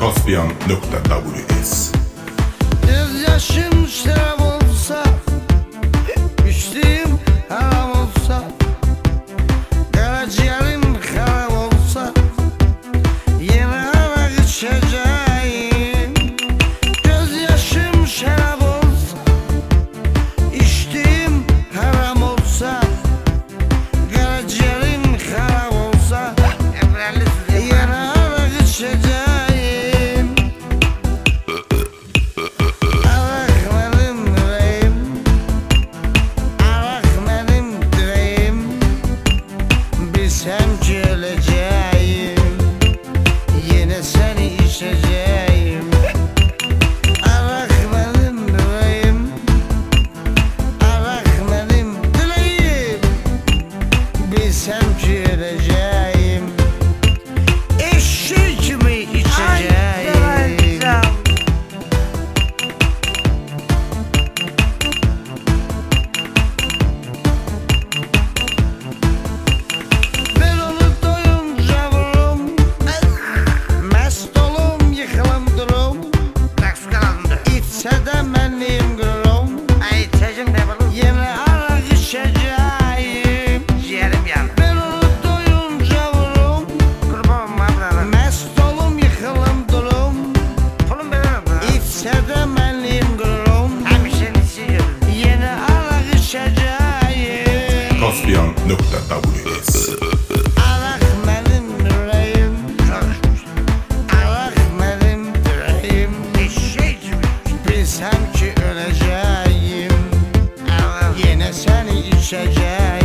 Kaspiyan.ws. Gözyaşım şarap olsa, içtiğim haram olsa, karaciğerim harap olsa, yine arak içeceğim. Gözyaşım şarap olsa, içtiğim haram olsa, karaciğerim harap olsa, yine arak içeceğim. Bilsem ki öleceğim, yine seni içeceğim. Arak benim dileğim, arak benim dileğim. Bilsem ki öleceğim, eşek mi içeceğim. Kaspiyan.ws. Arak benim yüreğim, arak benim yüreğim. Bilsem ki öleceğim, yine seni içeceğim.